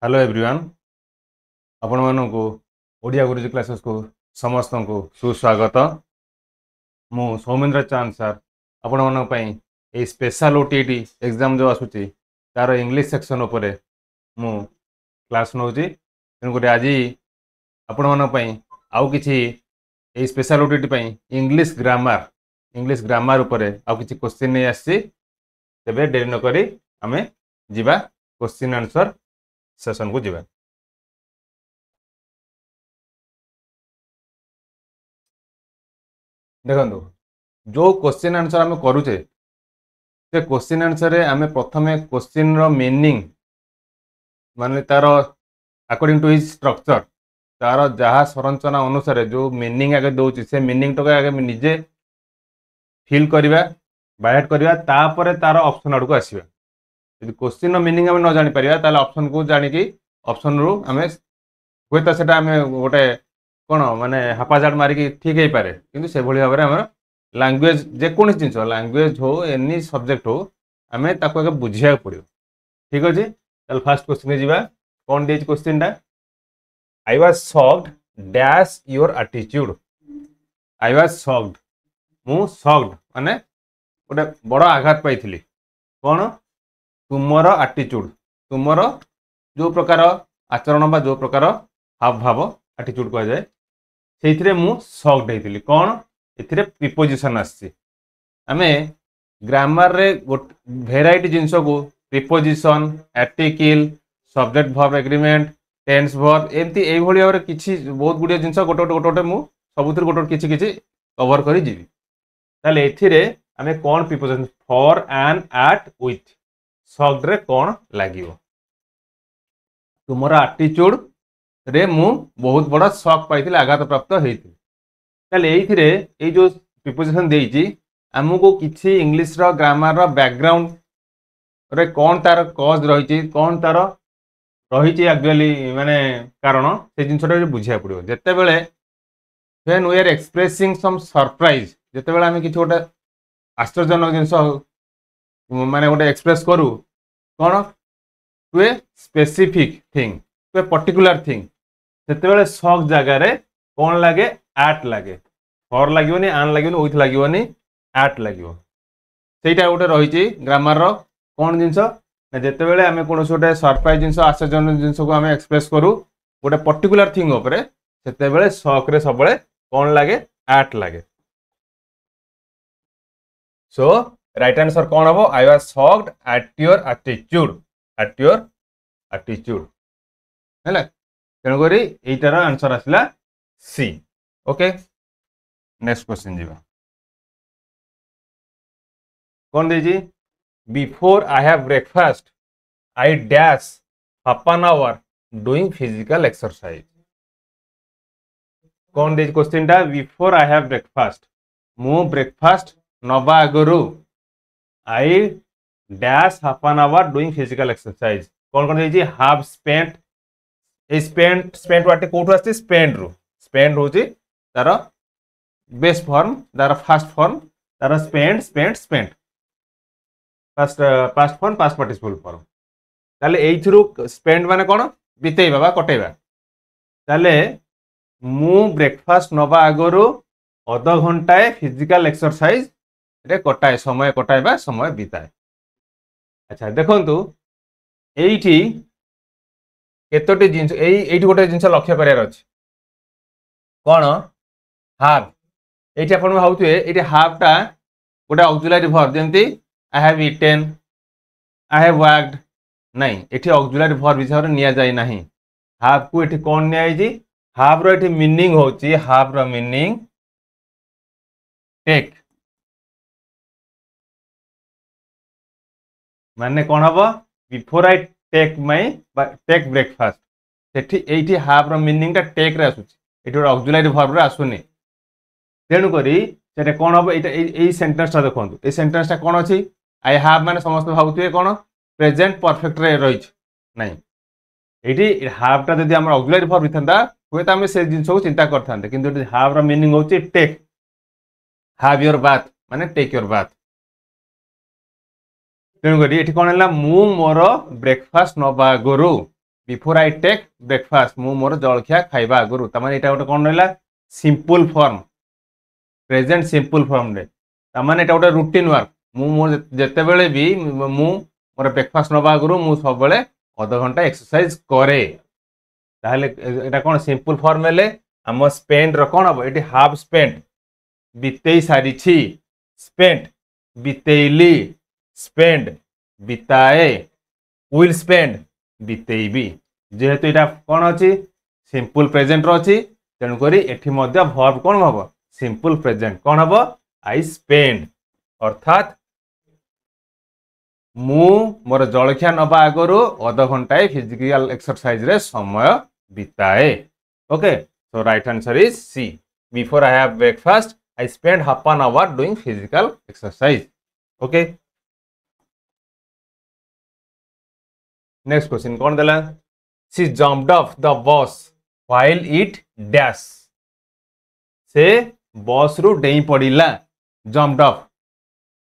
Hello everyone आपण मानू ओडिया गुरुजी classes को समस्त को सुस्वागत। मु सौमेन्द्र चांद सर आपण मानी स्पेशल ओटीटी एग्जाम जो आसूची तार इंग्लिश सेक्शन उपरे मु क्लास नौची तेणुक आज आपण मानी आउ कि स्पेशल ओटीटी इंग्लिश ग्रामर उपरे आउ कि क्वेश्चन नहीं आसी तेबे डेरी नक आम जीवा क्वेश्चन आंसर सेशन को जीवा। देखो जो क्वेश्चन आंसर आम करुचे से क्वेश्चन आंसर रे आम प्रथम क्वेश्चन रो मीनिंग माने तार अकॉर्डिंग टू हिज स्ट्रक्चर तार जहाँ संरचना अनुसार जो मीनिंग आगे दौर से मीनिंग तो आगे निजे फिल करवा बायट करवा तापर तार ऑप्शन आड़ को आसवा। यदि क्वेश्चन मीनिंग आम न जानी पारिबा ताले ऑप्शन को जानिकी ऑप्शन रु आम हुए तो सेटा आम गोटे कौन माने हापाजाड़ मारिकी ठीक है पारे किंतु से भली भाव में लैंग्वेज जेको जिन लैंग्वेज हो एनी सब्जेक्ट हो आम ताको आगे बुझा पड़ो। ठीक अच्छे चल फास्ट क्वेश्चन जीवा कौन दे क्वेश्चन टा I was shocked dash your attitude. I was shocked मु शॉक्ड माने गोटे बड़ आघात पाई कौन तुमर एटीट्यूड तुमर जो प्रकार आचरण बा जो प्रकार हाव भाव एटीट्यूड कह जाए से मु शॉक्ड होती कौन ए प्रिपोजिशन आसी आमे ग्रामर रे भेराइटी जिनस को preposition article subject verb agreement tense verb एमती यही भाव में किसी बहुत गुड़िया जिन गोटे गोटे मुझे सबुथ गोटे किसी किसी कवर कर जीवी ताले एथिरे आमे कौन preposition for and at with shocked रे कौन लागिवो तुमर एटीट्यूड रे मु बहुत बड़ा शॉक पाई आघात प्राप्त होती ताले एथिरे ए जो प्रिपोजिशन देइची आमको किसी इंग्लिश रो ग्रामर रो बैकग्राउंड रे कौन तार कॉज रही कौन तार रही एक्चुअली माने कारण से जिनसटा बुझा पड़ो जिते बड़े when we are expressing some surprise जिते बड़े आम कि गोटे आश्चर्यजनक जिनस माने गोटे एक्सप्रेस करूँ कौन to a specific thing to a particular thing से शॉक जगार कौन लगे एट लगे फॉर लगे आन लगे विथ लगे एट लगे सहीटा गोटे रही ग्रामर रो कौन जिनस जिते बड़े आम कौन गोटे सरप्राइज जिन आश्चर्यजनक जिनस को आम एक्सप्रेस करूँ गोटे पर्टिकुलर थिंग उपरे से शॉक रे सब कौन लगे एट लगे। सो राइट आंसर कौन हम I was shocked at your attitude है तेणुक यहीटार आंसर आसला सी। ओके नेक्स्ट क्वेश्चन जीवा कौन दे before I have breakfast I dash half an hour doing physical exercise. कौन दे क्वेश्चन टा बिफोर आई हैव ब्रेकफास्ट मु ब्रेकफास्ट नबा आगुरु I dash half an hour doing physical exercise कौन कौन दे हाफ स्पेंट स्पेंट वाटे कोठु आस्ते स्पेंड रू स्पेंड होची तार बेस फॉर्म तार फास्ट फॉर्म तार spend spent spent past form past participle form ताले एइथरु स्पेंड माने कोन बितेइबा बा कटेइबा ताले मु ब्रेकफास्ट नबा आगुरु आधा घंटाए फिजिकल एक्सरसाइज रे कटाए समय कटाइबा समय बिताए। अच्छा देखंतु एइठी केतोटी जिंस एइठी गोटे जिंस लक्ष्य करार अछि कौन हाफ एइठी आपण भाउथुए एइठी हाफ टा गोटे ऑक्सिलरी वर्ब जेंती I have eaten I have worked नहीं एठी ऑक्सिलरी वर्ब हिसाब रे निया जाय नाही हाफ को एठी कोन निया आइजी हाफ रो एठी मीनिंग होची हाफ रो मीनिंग टेक माने कौन हम before I take my take breakfast सेठी एठी हाफ रो मीनिंग टा टेक रे आसुची एठी ऑक्सिलरी वर्ब रे आसुनी तेणु करी सेटे कौन हम एई सेंटेंस टा देखंतु ए सेंटेंस टा कौन अछि आई हैव माने समस्त भाबुतुए कौन प्रेजेंट परफेक्ट रे रही नहीं एठी हाफ टा जदि हमर ऑक्सिलरी वर्ब इथंदा होय त हम से जिंस को चिंता करथांते किंतु एठी हाफ रो मीनिंग होची टेक हैव योर बाथ माने टेक योर बाथ तेणुक ये कौन है मु मोर ब्रेकफास्ट नबा आगुरु बिफोर आई टेक ब्रेकफास्ट मु मोर जलखिया खाइबा आगुरु तमाने एटा गोटे कोन रहला simple form present simple form रे तमाने एटा गोटे रूटीन वर्क मु मोर जते बेले भी मु मोर ब्रेकफास्ट नबा आगुरु मु सब बेले आधा घंटा एक्सरसाइज करे ताहले एटा कोन सिंपल फॉर्म हेले हम स्पेंड रो कोन हबो एटी हाफ स्पेंड बितेई सारी छी स्पेंड बितेइली स्पेंड बिताए विल स्पेंड बितेइबी जेहेतु एटा कोन अछि सिंपल प्रेजेंट रो अछि तेनु करी एठी मध्य वर्ब कोन हबो सिंपल प्रेजेंट कोन हबो आई स्पेंड अर्थात मु मोर जलखिया नबा आगरु आधा घंटाए फिजिकल एक्सरसाइज रे समय बिताए okay so right answer is C before I have breakfast I spend half an hour doing physical exercise okay next question कौन देला she jumped off the bus while it dash से bus रु डेई पड़िला jumped off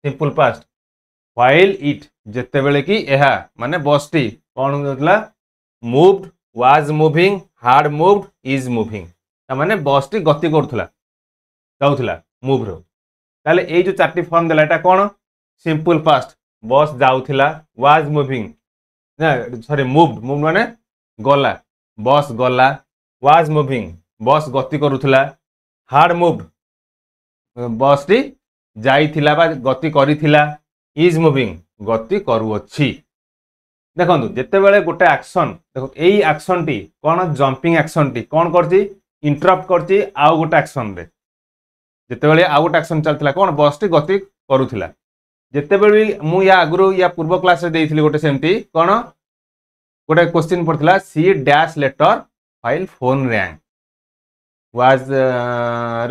simple past while it जेते बेले कि एहा माने बस टी कौन होतला moved was moving had moved is moving ता माने बस टी गति करथुला जाउथुला मूव रो ताले ए जो चारटी फॉर्म देला एटा कोन सिंपल पास्ट बस जाउथुला वाज मूविंग ना सॉरी मूव्ड मूव माने गला बस गला वाज मूविंग बस गति करूथुला हार्ड मूव्ड बस टी जाइथिला बा गति करिथिला इज मूविंग गति करूअछि देखंतु जेते बेले गोटे एक्शन देखो एई एक्शन टी कोन जंपिंग एक्शन टी कोन करछि इंटरप्ट करछि आउ गोटे एक्शन रे जेते बेले आउ गोटे एक्शन चलथिला कोन बस टी गति करूथिला जेते बेले मु या आगुरु या पूर्व क्लास रे देइथिली गोटे सेमती कोन गोटे क्वेश्चन पड़थिला she dash letter while phone rang was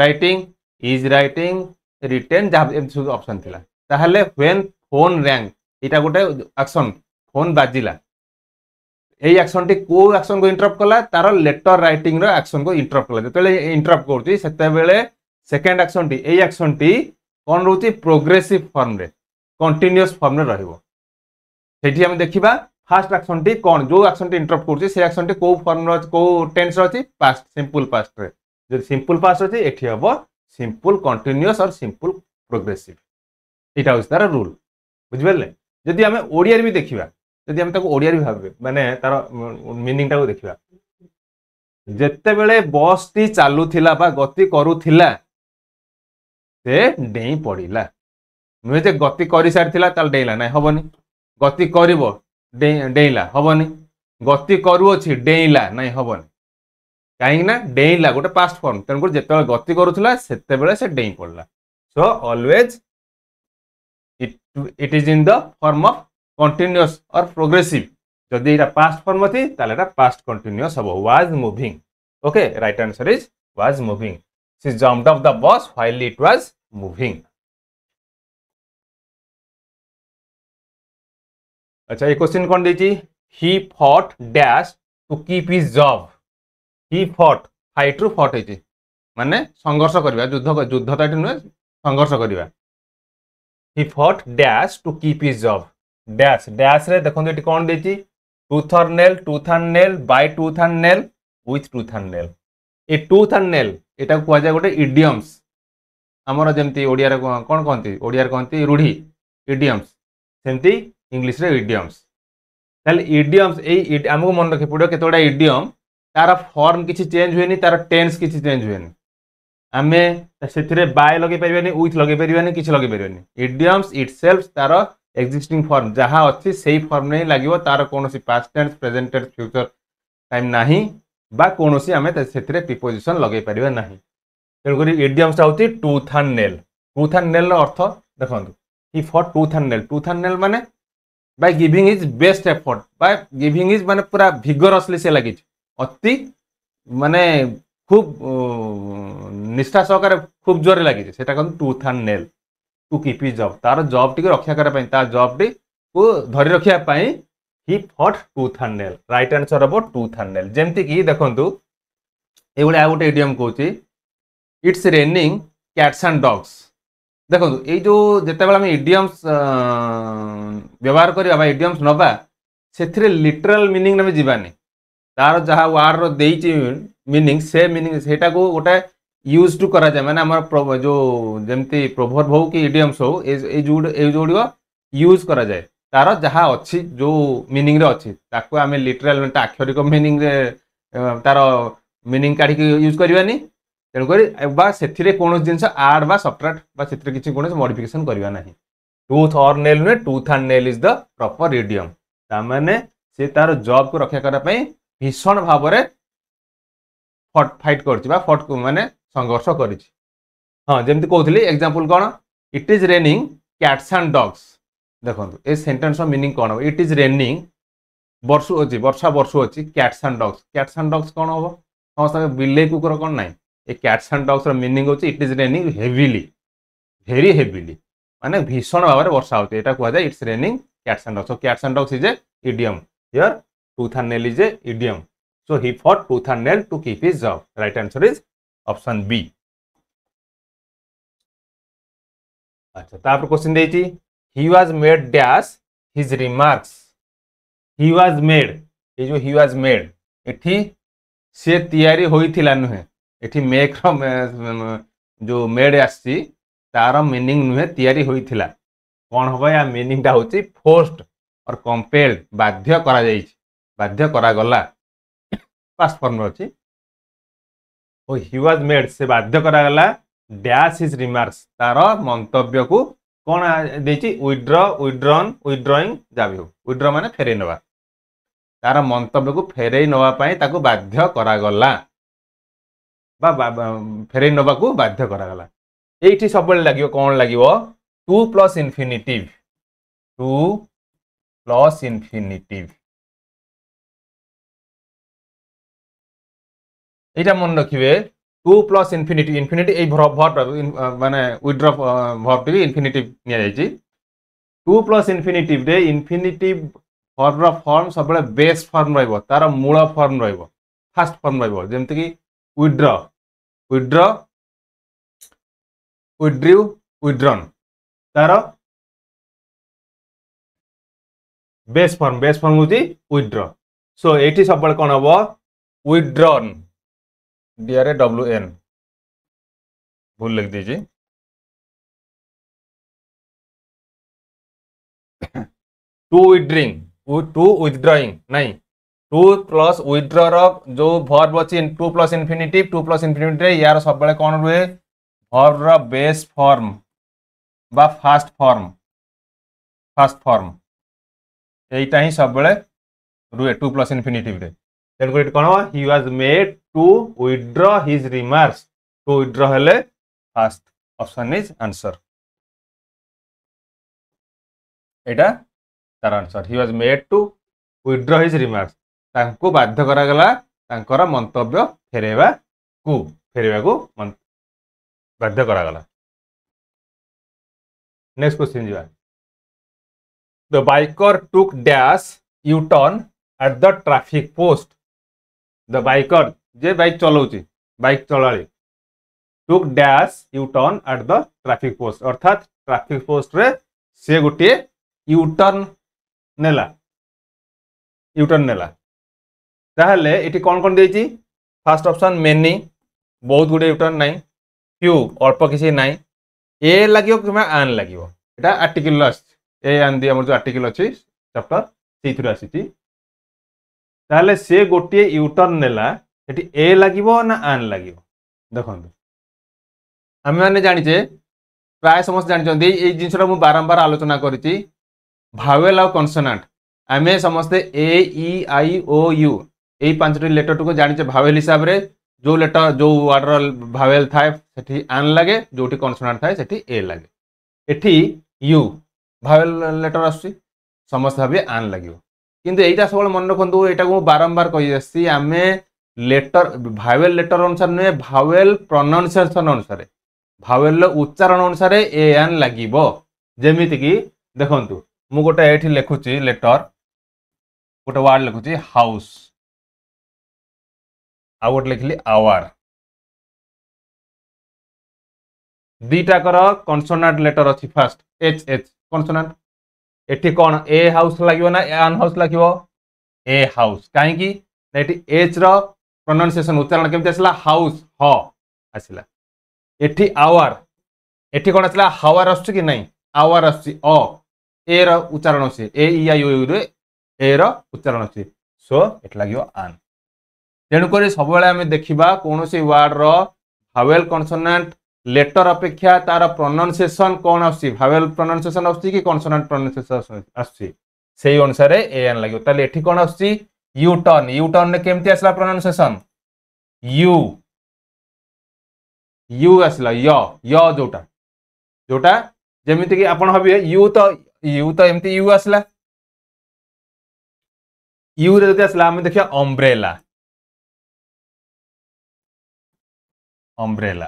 writing is writing written जहाँ ऑप्शन थिला ताहले व्हेन फोन रैंग एटा गोटे एक्शन फोन बाजिला ए एक्शन टी को एक्शन को इंटरप्ट कला तार लेटर राइटिंग रो एक्शन को इंटरप्ट कला जतले इंटरप्ट करती सेते बेले सेकंड एक्शन टी ए एक्शन टी कोन रहउती प्रोग्रेसिव फॉर्म रे कंटीन्यूअस फॉर्म रे रहइबो सेठी हम देखिबा फर्स्ट एक्शन टी कोन जो एक्शन टी इंटरप्ट करती से एक्शन टी को फॉर्म रो को टेंस रो अछि पास्ट सिंपल पास्ट रे जे सिंपल पास्ट अछि एठी हबो सिंपल कंटीन्यूअस और सिंपल प्रोग्रेसिव एटा होस तार रूल बुझबेले जदि हमें ओडिया रे भी देखिबा जदि हम ताको ओडिया रे भाबे माने तार मीनिंग टाको देखिबा जेते बेले बस टी चालू थिला बा गति करूथिला से डेई पड़िला नुहे जे गति करि सारि थिला ताल डेइला नै हबनी गति करिवो डेइला हबनी गति करूअछि डेइला नै हबनी काहे ना डेइला गोटे पास्ट फॉर्म तन को जेते गति करूथिला सेते बेले से डेई पड़ला so always it is in the form of continuous or progressive जदि एटा past form अछि ताले एटा past continuous हबो was moving okay right answer is was moving she jumped off the bus while it was moving अच्छा ये question कौन देछि he fought dash to keep his job he fought fight ru fought है माने संघर्ष करबा युद्ध तो एटा नुहे संघर्ष करबा he fought dash to keep his job dash dash रे देखो एटी कोन देछि tooth and nail by tooth and nail with tooth and nail A tooth and nail एटा को जाय गोटे idioms हमर जेमती ओडिया रे कोन कोनती ओडिया रे कोनती रूढ़ी idioms सेमती इंग्लिश रे idioms ताले idioms ए हमको मन रखे पड़ो केतोडा idiom तार फॉर्म किछि चेंज होएनी तार टेंस किछि चेंज होएनी आमे सेथिरे बाय लगे परिबानी विथ लगे परिबानी किछि लगे परिबानी इडियम्स इटसेल्फ तार एक्जिस्टिंग फॉर्म जहां अछि सेही फॉर्म नै लागिवो तार कोनोसी past tense present tense future time नाही बा कोनोसी आमे सेथिरे प्रीपोजिशन लगे परिबा नाही तेन करी इडियम्स होती टूथ एंड नेल रो अर्थ देखंतु ही फॉर टूथ एंड नेल माने by giving his best effort by giving his माने पूरा विगरसली से लागि अति माने खूब निष्ठा सहकार खूब जोर लगी से tooth and nail to keep his job तार जॉब टी रक्षा करबा तार जॉब टी को धरि रखिया पई he fought tooth and nail right answer हबो टूथ एंड नेल जेमति की देखंतु ए गुडे आ गुटे इडियम कहूची it's raining cats and dogs देखंतु ए जो जते बेला हम इडियम्स व्यवहार करिया बा इडियम्स नबा सेथिरे लिटरल मीनिंग नमे जीवानी तार जहाँ वार्ड रो देइछि मीनिंग से मीनिंग सेटा को गोटे यूज टू करा जाए माने हमर जो जेमती प्रोवर्ब हो कि इडियम्स हो ए जोड़िको यूज करा जाए तार जहाँ अच्छी जो मीनिंग रे अच्छी ताको आमे लिटराल अक्षरिक मीनिंग रे तार मीनिंग काढ़ी यूज करवानी तेणुक से कौन जिन आड बा सब्ट्राक्ट बा किसी कौन मॉडिफिकेशन करवा ना टूथ और नेल नुहे tooth and nail is the proper idiom तामाने से तार जॉब को रक्षा करने भीषण भाव में फाइट कर माने संघर्ष कर हाँ जमी कहती एग्जांपल कौन it is raining cats and dogs देखो ए सेंटेंस मीनिंग कौन इट इज रेनिंग वर्षु अच्छी वर्षा वर्षु अच्छी कैट्स एंड डॉग्स कौन हम समस्त बिले कुकुर कौन ना ये कैट्स एंड डॉग्स मीनिंग होची it is raining heavily very heavily माने भीषण भाव में वर्षा होती है कह जाए it's raining cats and dogs so cats and dogs is a idiom here tooth and nail is a idiom so he fought tooth and nail to keep his job right answer is option B अच्छा तापर question देती he was made dash his remarks he was made ये जो ही was made एठी से तैयारी होइथिला नुहे एठी मेक जो मेड आसी तार मीनिंग नुहे तैयारी होइथिला कौन हम या मीनिंग टा होची फोर्स्ड और कंपेल्ड बाध्य करा जाइछि बाध्य करा गला पास्ट फॉर्म अछि ओ ही वाज मेड से बाध्य करा गला डैश हिज रिमार्क्स तार मंतव्य को कौन देछि विथड्रॉ विथड्रॉन विथड्रॉइंग जाबी हो विथड्रॉ माने फेरै नवा तार मंतव्य को फेरै नवा पई ताको बाध्य करा गला फेरै नवा को बाध्य करा गला एठी सब लगे कौन लगे टू प्लस इनफिनिटिव यहाँ मन रखिए टू प्लस इनफिनिटिव इनफिनिटिव माने विथड्रॉ वर्ब टी इनफिनिटिव नि टू प्लस इनफिनिटिव रे इनफिनिटिव वर्ब फॉर्म सब बेस फॉर्म रहिबो तार मूल फॉर्म रहिबो फास्ट फॉर्म रहिबो जेमति कि विथड्रॉ विथड्रॉ विथड्रू विथड्रॉन तार बेस फॉर्म होची विथड्रॉ सो एठी सब कौन हम विथड्रॉन DRAWN भूल लिख दीजिए टू विथड्रॉइंग नहीं टू प्लस विथड्रॉर जो वर्ब अच्छी टू प्लस इनफिनिटिव यार सब कौन रुए वर्ब बेस फॉर्म बा फास्ट फॉर्म यहीटा ही सब रुए टू प्लस इनफिनिटिव रे तेणुक कौन he was made to withdraw his remarks to withdraw हेले फास्ट ऑप्शन इज आंसर एटा तार answer he was made to withdraw his remarks तांको बाध्य करा गला तांकर मंतव्य फेरेबा को बाध्य करा गला नेक्स्ट क्वेश्चन जीवा the biker took dash U turn at the traffic post the biker जे बाइक चलाउची बाइक चलाली took dash U turn at the traffic post अर्थात ट्रैफिक पोस्ट रे से गोटे यू टर्न नेला ताहले एटी कौन कौन देछि फर्स्ट ऑप्शन मेनी बहुत गुडे यू टर्न नाही फ्यू अल्प किसी नाही ए लागियो कि आन लागियो एटा आर्टिकल ए आन दी हमर जो आर्टिकल अछि चैप्टर सीथुर आसीछि ताहले से गोटे यू टर्न नेला एटी ए लागिवो ना आन लागिवो देखंतु आमे माने जानिचे प्राय समस्त जानिचंदी ए जिंसरा मु बारंबार आलोचना करिछि भावेल और कॉन्सोनेंट आमे समस्ते ए ई आई ओ यू ए पांचटी लेटर टू को जानिचे भावेल हिसाब रे जो लेटर जो वर्ड भावेल थाए सेठी आन लागे जोटी कॉन्सोनेंट थाए सेठी ए लागे एठी यू भावेल लेटर आसी समस्त भाबे आन लागिवो किंतु एटा सब मन रखु एटा को बारंबार कहि आसी आमे लेटर भावेल लेटर अनुसार नुहे भावेल प्रोनाउंसिएशन अनुसार भावेल उच्चारण अनुसार ए आन लागिवो जेमिति कि देखंतु मु गोटे एठी लिखुची लेटर गोटे वर्ड लिखुची हाउस आ गोटे लिखली आवर दीटा कर कॉन्सोनेंट लेटर अच्छी फास्ट एच एच कॉन्सोनेंट एठी कौन ए हाउस लगे ना आन हाउस लगे ए हाउस कहीं ना एठी एच रो प्रोनाउंसिएशन उच्चारण केमती आसला हाउस ह आसला एठी आवर एठी कोन आसला हावर आसु कि नहीं आवर आसु अ ए रो उच्चारण आसु ए इ आ यू रे ए रो उच्चारण आसु सो एट लागियो आन तेणु करी सब बेले आमे देखिबा कोनोसी वर्ड रो भावेल कॉन्सोनेंट लेटर अपेक्षा तार प्रोनाउंसिएशन कौन आसु भावेल प्रोनाउंसिएशन आसु कि कॉन्सोनेंट प्रोनाउंसिएशन आसु सेही अनुसार ए एन लागियो ताले एठी कोन आसु यू टर्न ने केमती आसला प्रोनाउंसिएशन यू यू आसला य जोटा जोटा जेमिति कि आपण हबे यू तो एमती यू आसला यू रे जदि आसला हम देखिया अम्ब्रेला अम्ब्रेला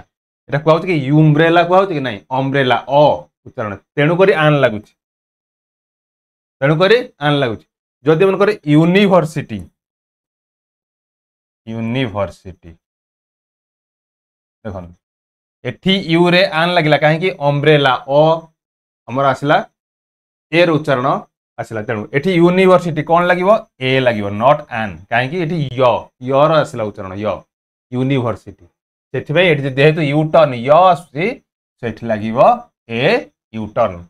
एटा कहउछ कि यूम्ब्रेला कहउछ कि नहीं अम्ब्रेला अ उच्चारण तेणु करी आन लागुछ तेणु करी आन लागुछ जदि मन करे यूनिवर्सिटी यूनिवर्सिटी देखन एठी यू रे आन लागिला काहे कि अम्ब्रेला अ हमर आसला ए रो उच्चारण आसला तेणु एठी यूनिवर्सिटी कोन लागिवो ए लागिवो नॉट आन काहे कि एठी य रो आसला उच्चारण य यूनिवर्सिटी सेथिबे एठी जेहेतु यू टर्न य आसुची सेठी लागिवो ए यू टर्न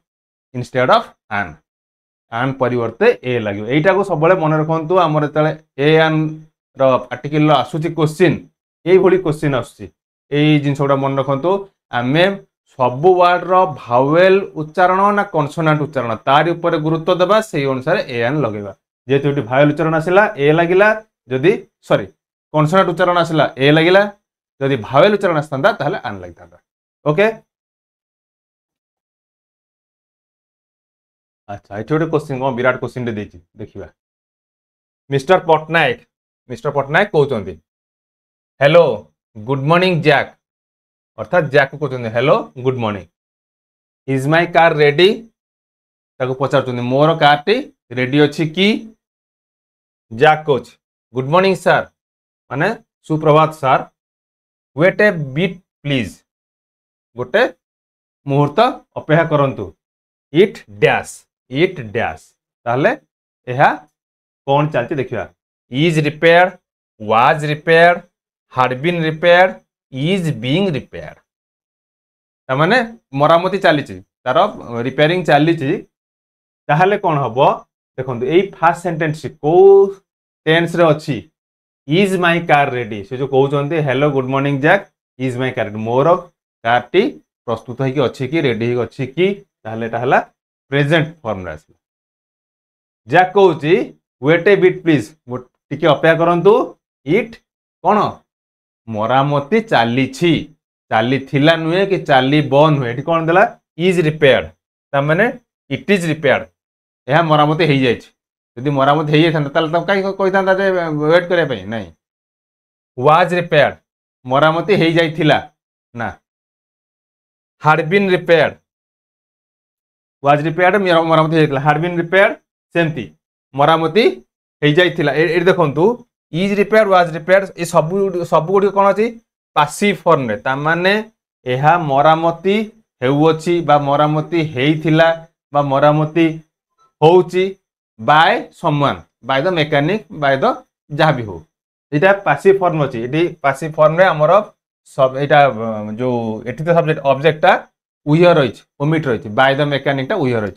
इंस्टेड ऑफ आन परिवर्ते ए लागिवो एटा को सबले मन रखंतु हमर तळे ए आन रो आर्टिकल रो आसुची क्वेश्चन एई भली क्वेश्चन आसुची एई जिंसोडा मन रखंतु आमे सब वर्ड रो भावेल उच्चारण ना कॉन्सोनेंट उच्चारण तार ऊपर गुरुत्व देबा सेही अनुसार ए आन लगेबा जेहेतु एटी भावेल उच्चारण आसिला ए लागिला जदि सॉरी कॉन्सोनेंट उच्चारण आसिला ए लागिला जदि भावेल उच्चारण आसता ताहले आन लागिता ओके अच्छा ये गोटे क्वेश्चन कौन विराट क्वेश्चन टे देछि देखिबा मिस्टर पटनायक कहउचंती हेलो गुड मॉर्निंग जैक अर्थात जैक को कहउचंती hello good morning is my car ready ताको पचारचंती मोर कार टी रेडी अछि कि जैक कोच गुड मॉर्निंग सर माने सुप्रभात sir wait a bit please गोटे मुहूर्त अपेक्षा करंतु इट डैश ताहले एहा कौन चलती देखिबा is repaired was repaired had been repaired is being repaired ता माने मरामती चली तार रिपेयरिंग चली ताहले कौन हबो देखंतु एई फर्स्ट सेंटेंस को टेंस रे अछि इज माय कार रेडी से जो कहउचंती hello good morning Jack is my car मोर कार टी प्रस्तुत है कि अच्छी कि रेडी अच्छी कि ताहले एटा हला प्रेजेंट फॉर्म रे आसला जैक कहउची वेट ए बिट प्लीज टिके अपेक्षा करंतु इट कोन मरामती चाली थिला नुहे कि चाली बन हुए एठी कोन देला इज रिपेयर्ड ता माने इट इज रिपेयर्ड एहा मरामती हेई जाय यदि मरामती हेई थांता ताल त काई कहि थांता जे वेट करे पई नहीं वाज रिपेयर्ड मरामती हेई जाय थिला ना had been repaired was repaired मरामती हेइतला had been repaired सेमती मरामती हेइ जाइथिला ए देखंतु is repaired was repaired ए सब गुडी कोन अछि पासिव फॉर्म रे ता माने एहा मरामती हेउछि बा मरामती हेइथिला बा मरामती होउछि by someone by the mechanic by the जहा भी हो एटा पासिव फॉर्म अछि एटी पासिव फॉर्म रे हमर सब एटा जो एटी तो सब्जेक्ट ऑब्जेक्ट ता उहियर रहिछ ओमिट रहिछ बाय द मैकेनिक ता उहियर रहिछ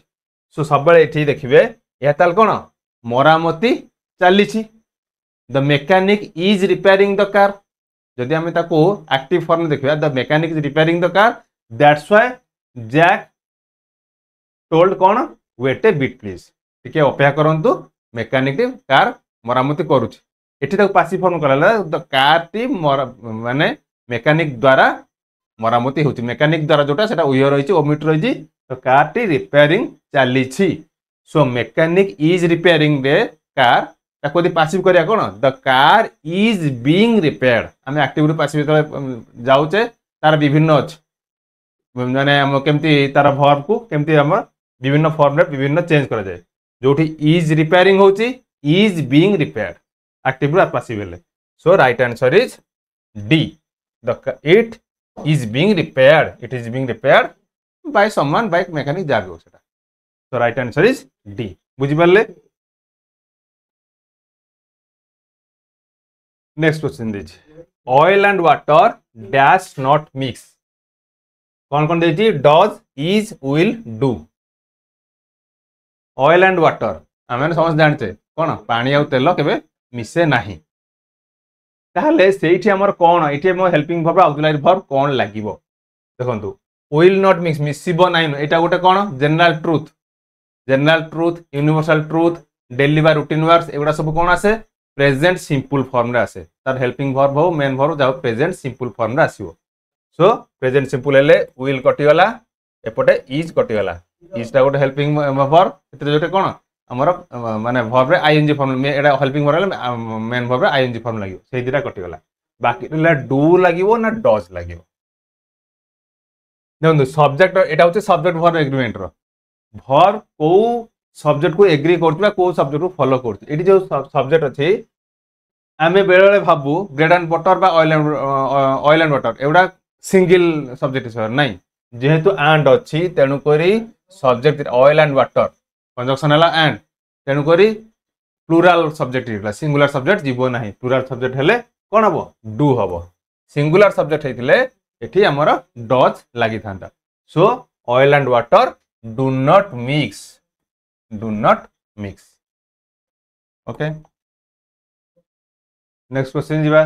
सो सब बेले एठी देखिबे या ताल कोन मरामती चालिछि the mechanic is repairing the car जदि हम ताको एक्टिव फॉर्म देखिबा the mechanic is repairing the car that's why Jack told कोन वेट ए बिट प्लीज टिके अपेक्षा करंतु मैकेनिक कार मरामती करूछ एठी ताको पासिव फॉर्म करला द कार टी माने मैकेनिक द्वारा मरामती होची मैकेनिक द्वारा जोटा सेटा उहियर रहिछि ओमिट रहिछि तो कार टी रिपेयरिंग चालिछि सो मैकेनिक इज रिपेयरिंग रे कार ताको दि पासिव करिया कोन the car is being repaired हम एक्टिव रे पासिव जाउचे तार विभिन्न अछि माने हम केमती तार वर्ब को केमती हम विभिन्न फॉर्म रे विभिन्न चेंज करा जाय जोठी इज रिपेयरिंग होची इज बीइंग रिपेयर्ड एक्टिव रे पासिव हेले so right answer is D it is being repaired by someone by mechanic जागो सेटा so right answer is D बुझि परले। नेक्स्ट क्वेश्चन दीजिए oil and water dash not mix कौन कौन देती does is will do oil and water आम समस्त जानते कौन पानी आउ तेल केबे मिसे नाही ताहले सेठी हमर कौन ये हेल्पिंग वर्ब ऑक्सिलरी वर्ब कौन लागिवो देखंतु विल नॉट मिक्स मिसिबो नाही एटा गोटे कौन general truth universal truth daily बा रूटीन वर्ड्स एगुड़ा सब कौन आसे प्रेजेंट सिंपल फॉर्म रे आसे तार हेल्पिंग वर्ब हो मेन वर्ब जाओ प्रेजेंट सिंपल फॉर्म रे आसीबो सो प्रेजेंट सिंपल हेले विल कटिगला एपटे इज कटिगला इज टा गोटे हेल्पिंग वर्ब एते जोटे कौन हमर माने वर्ब रे आईएनजी फॉर्म एटा हेल्पिंग वर्ब मेन वर्ब रे आईएनजी फॉर्म लागियो सेही दिटा कटिगला बाकी डू लागिवो ना डज लागिवो देखो सब्जेक्ट एटा होचे सब्जेक्ट वर्ब एग्रीमेंट रो वर्ब को सब्जेक्ट को एग्री करथबा को सब्जेक्ट को फॉलो करथि एटी जो सब्जेक्ट अछि आमे बेले बेले भाबू ब्रेड एंड बटर बा ऑयल एंड वाटर एउडा सिंगल सब्जेक्ट सर नाही जेहेतु एंड अछि तेनु करी subject oil and water conjunction हला एंड तेनु करी प्लुराल सब्जेक्ट हिला सिंगुलर सब्जेक्ट जीवो नाही प्लुराल सब्जेक्ट हेले कोन हबो डू हबो सिंगुलर सब्जेक्ट हेतिले एठी हमर डज लागि थांता so oil and water do not mix okay next question जीवा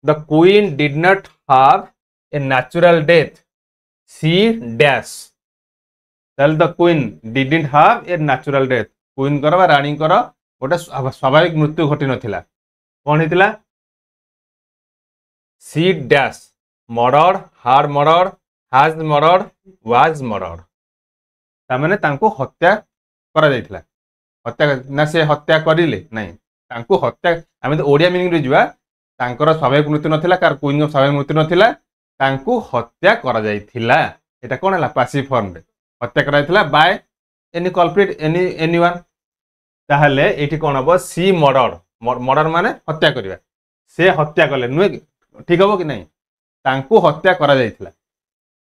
the queen did not have a natural death C dash tell the queen didn't have a natural death queen कर बा रानी कर गोटे स्वाभाविक मृत्यु घटी नथिला कोन हेतिला C dash murder had murder has murder was murder ता माने तांको हत्या करा जायतिला हत्या ना से हत्या करिले नाही तांको हत्या आमे तो ओडिया मीनिंग रे जिवा तांकर स्वाभाविक मृत्यु नथिला कार क्वीन स्वाभाविक मृत्यु नथिला तांको हत्या करा जायतिला एटा कोन हला पैसिव फॉर्म रे हत्या करा जायतिला बाय एनी कल्प्रिट एनीवन ताहले एठी कोन हबो सी मर्डर माने हत्या करिवा से हत्या करले नुए ठीक हबो कि नहीं तांको हत्या करा जायतिला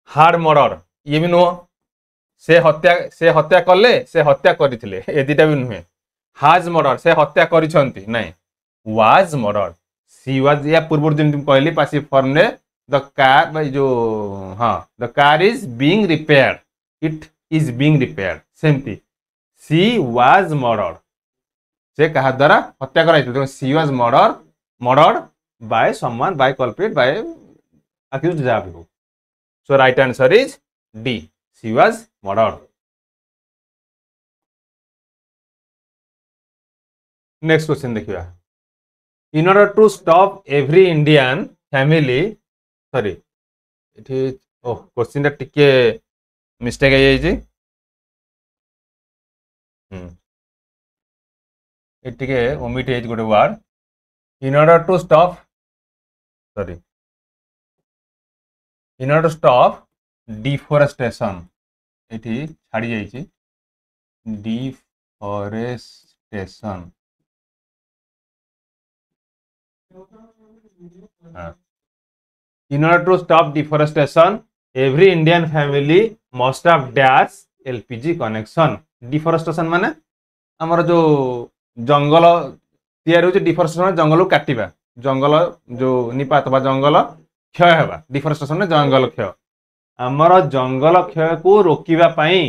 हार्ड मर्डर ये भी नुह से हत्या करले से हत्या करिथिले ए दिटा भी नुहे हाज मर्डर से हत्या करिसंती नहीं वाज मर्डर सी वाज या पूर्व जेम कहली पैसिव फॉर्म रे द कार बाय जो हां the car is being repaired it is being repaired सेमती सी वाज मर्डर से कहा द्वारा हत्या कराइथिले she was murdered by someone by culprit by accused जा भी हो so right answer is D she was murdered next question देखिया in order to stop every Indian family sorry इथे ओ क्वेश्चन टिके मिस्टेक आ जाई टिके ओमिट है गोटे word in order to stop sorry in order to stop deforestation ये छाड़ी जाइए deforestation in order to stop deforestation every Indian family must have dash LPG connection deforestation माने हमर जो जंगल तैयार हो डिफोरेस्टेशन जंगल काटिबा जंगल जो निपात बा जंगल क्षय हेबा डिफोरेस्टेशन में जंगल क्षय आमर जंगल क्षय को रोकिबा पई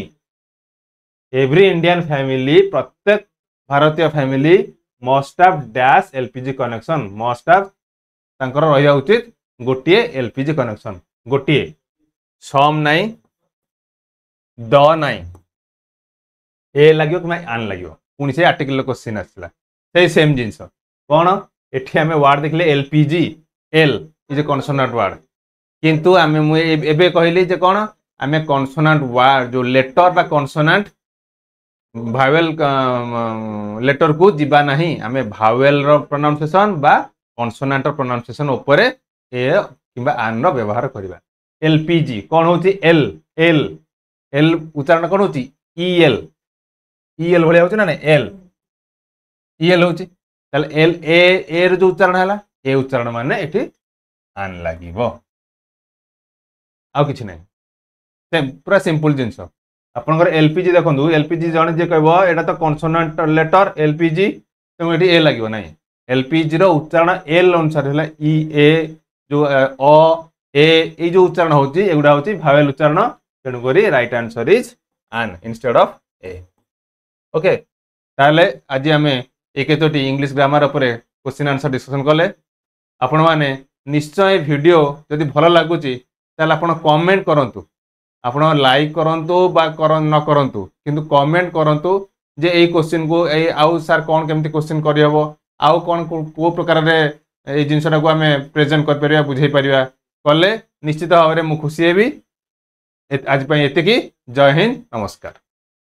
एवरी इंडियन फैमिली प्रत्येक भारतीय family must have dash LPG connection must have तांकर रहिया उचित गोटिए एलपीजी कनेक्शन गोटिए सम नाही द नाही ए लागियो कि आन लागियो पुणी से आर्टिकल क्वेश्चन आसला से सेम जिंस कौन एठी आमे वर्ड देखले LPG L is a consonant word किंतु आमे मु एबे कहली जे कौन आमे कॉन्सोनेंट वर्ड जो लेटर बा कॉन्सोनेंट भावेल लेटर को जिबा नहीं आमे भावेल रो प्रोनाउंसिएशन बा कॉन्सोनेंट रो प्रोनाउंसिएशन ऊपर ए किबा आन रो व्यवहार करबा एलपीजी कौन होची एल एल एल उच्चारण कौन होची ईएल ईएल भले होची ना एल ईएल होची ताले एल ए एर जो उच्चारण हला ए उच्चारण माने एठी आन लागिवो आ किछ नै सेम पूरा सिंपल जिंस आपनकर एलपीजी देखंदु एलपीजी जण जे कहबो एटा तो कॉन्सोनेंट लेटर एलपीजी तो एठी ए लागिवो नै एलपीजी रो उच्चारण एल अनुसार है इ ए जो अ ए जो उच्चारण होची एगुडा होची भावेल उच्चारण तेणु करी राइट आंसर इज आन इंस्टेड ऑफ ए ओके ताले आज आम एक इंग्लिश ग्रामर उपरे क्वेश्चन आंसर डिस्कशन कले आपण माने निश्चय वीडियो जदि भल लगुच ताले आपण कमेंट करंतु आपण लाइक करंतु बा न करंतु किंतु कमेंट करंतु जे ए क्वेश्चन को ए आउ सर कौन केमती क्वेश्चन करहबो आउ कौन को प्रकार रे ए जिनसटा को आमे प्रेजेंट कर परिया बुझाई परिया कले निश्चित भाव में मु खुशी हेबी आज एतिकी जय हिंद नमस्कार।